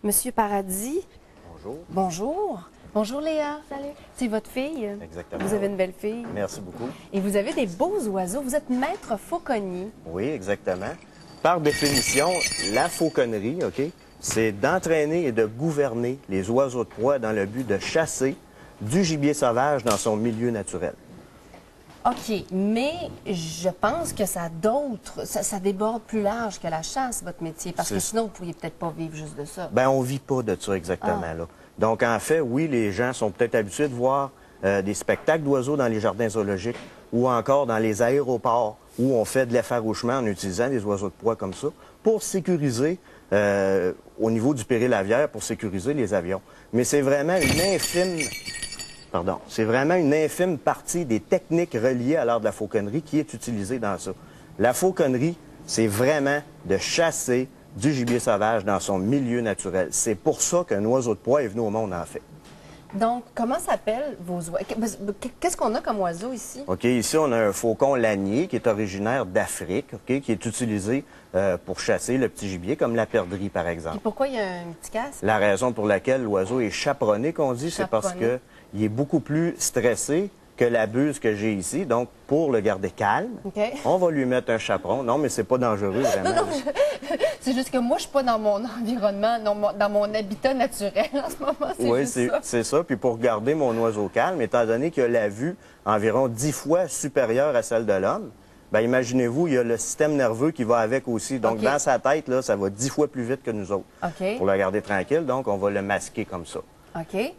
Monsieur Paradis. Bonjour. Bonjour. Bonjour Léa. Salut. C'est votre fille? Exactement. Vous avez une belle fille. Merci beaucoup. Et vous avez des beaux oiseaux. Vous êtes maître fauconnier. Oui, exactement. Par définition, la fauconnerie, OK, c'est d'entraîner et de gouverner les oiseaux de proie dans le but de chasser du gibier sauvage dans son milieu naturel. OK, mais je pense que ça a d'autres... Ça déborde plus large que la chasse, votre métier, parce que sinon, vous ne pourriez peut-être pas vivre juste de ça. Bien, on vit pas de ça exactement, là. Donc, en fait, oui, les gens sont peut-être habitués de voir des spectacles d'oiseaux dans les jardins zoologiques ou encore dans les aéroports où on fait de l'effarouchement en utilisant des oiseaux de proie comme ça pour sécuriser, au niveau du péril aviaire, pour sécuriser les avions. Mais c'est vraiment une infime... Pardon. C'est vraiment une infime partie des techniques reliées à l'art de la fauconnerie qui est utilisée dans ça. La fauconnerie, c'est vraiment de chasser du gibier sauvage dans son milieu naturel. C'est pour ça qu'un oiseau de proie est venu au monde, en fait. Donc, comment s'appellent vos oiseaux? Qu'est-ce qu'on a comme oiseau ici? OK, ici, on a un faucon lanier qui est originaire d'Afrique, OK, qui est utilisé pour chasser le petit gibier, comme la perdrix, par exemple. Et pourquoi il y a un petit casque? La raison pour laquelle l'oiseau est chaperonné, qu'on dit, c'est parce que il est beaucoup plus stressé que la buse que j'ai ici. Donc, pour le garder calme, on va lui mettre un chaperon. Non, mais c'est pas dangereux, vraiment. Non, c'est juste que moi, je suis pas dans mon environnement, dans mon habitat naturel en ce moment. Oui, c'est ça. Puis pour garder mon oiseau calme, étant donné qu'il a la vue environ 10 fois supérieure à celle de l'homme, bien, imaginez-vous, il y a le système nerveux qui va avec aussi. Donc, dans sa tête, là, ça va 10 fois plus vite que nous autres. Pour le garder tranquille, donc, on va le masquer comme ça.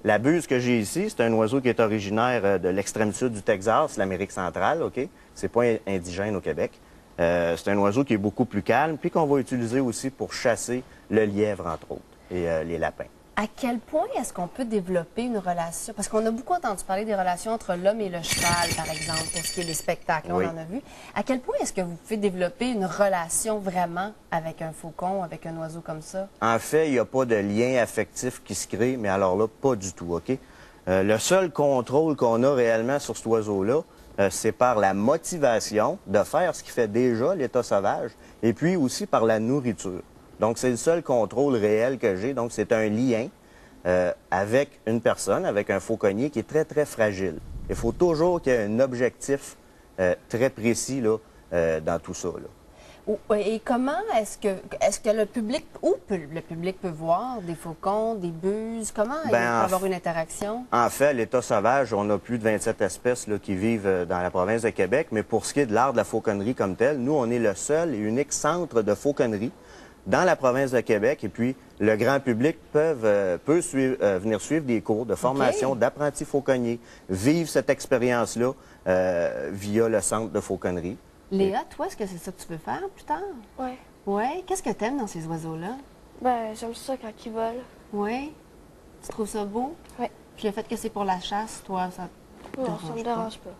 La buse que j'ai ici, c'est un oiseau qui est originaire de l'extrême sud du Texas, l'Amérique centrale, OK? C'est pas indigène au Québec. C'est un oiseau qui est beaucoup plus calme, puis qu'on va utiliser aussi pour chasser le lièvre, entre autres, et les lapins. À quel point est-ce qu'on peut développer une relation? Parce qu'on a beaucoup entendu parler des relations entre l'homme et le cheval, par exemple, pour ce qui est des spectacles, on en a vu. À quel point est-ce que vous pouvez développer une relation vraiment avec un faucon, avec un oiseau comme ça? En fait, il n'y a pas de lien affectif qui se crée, mais alors là, pas du tout, OK? Le seul contrôle qu'on a réellement sur cet oiseau-là, c'est par la motivation de faire ce qui fait déjà l'état sauvage, et puis aussi par la nourriture. Donc, c'est le seul contrôle réel que j'ai. Donc, c'est un lien avec une personne, avec un fauconnier qui est très, très fragile. Il faut toujours qu'il y ait un objectif très précis là, dans tout ça, là. Et comment est-ce que le public, le public peut voir des faucons, des buses? Comment il peut avoir une interaction? En fait, à l'état sauvage, on a plus de 27 espèces là, qui vivent dans la province de Québec. Mais pour ce qui est de l'art de la fauconnerie comme tel, nous, on est le seul et unique centre de fauconnerie dans la province de Québec. Et puis, le grand public peut venir suivre des cours de formation d'apprentis fauconniers, vivre cette expérience-là via le centre de fauconnerie. Léa, toi, est-ce que c'est ça que tu veux faire plus tard? Oui. Oui? Qu'est-ce que tu aimes dans ces oiseaux-là? Ben, j'aime ça quand ils volent. Oui? Tu trouves ça beau? Oui. Puis le fait que c'est pour la chasse, toi, ça te Non, ça me dérange pas.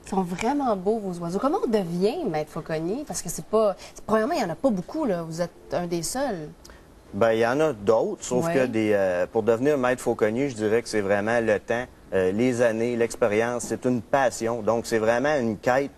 Ils sont vraiment beaux, vos oiseaux. Comment on devient maître fauconnier? Parce que c'est pas... Premièrement, il n'y en a pas beaucoup, là. Vous êtes un des seuls. Bien, il y en a d'autres, sauf que pour devenir maître fauconnier, je dirais que c'est vraiment le temps, les années, l'expérience. C'est une passion. Donc, c'est vraiment une quête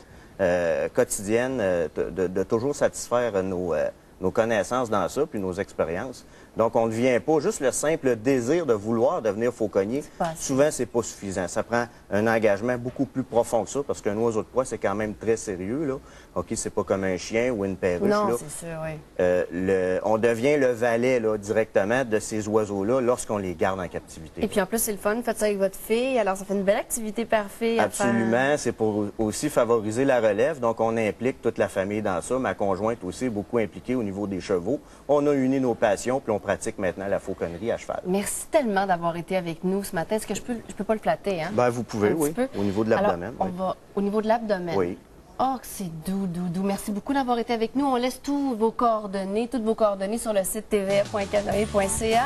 quotidienne de toujours satisfaire nos connaissances dans ça, puis nos expériences. Donc, on ne devient pas juste le simple désir de vouloir devenir fauconnier. Souvent, c'est pas suffisant. Ça prend un engagement beaucoup plus profond que ça, parce qu'un oiseau de proie, c'est quand même très sérieux, là. OK, c'est pas comme un chien ou une perruche, non, là. c'est sûr, oui. On devient le valet, là, directement de ces oiseaux-là lorsqu'on les garde en captivité. Et puis, en plus, c'est le fun. Faites ça avec votre fille. Alors, ça fait une belle activité par fille à faire. Absolument. C'est pour aussi favoriser la relève. Donc, on implique toute la famille dans ça. Ma conjointe aussi est beaucoup impliquée au niveau des chevaux. On a uni nos passions, puis on pratique maintenant la fauconnerie à cheval. Merci tellement d'avoir été avec nous ce matin. Est-ce que je peux pas le flatter, hein? Bien, vous pouvez, oui. Au niveau de l'abdomen. On va au niveau de l'abdomen. Oui. Oh, c'est doux, doux, doux. Merci beaucoup d'avoir été avec nous. On laisse toutes vos coordonnées sur le site tva.canadian.ca.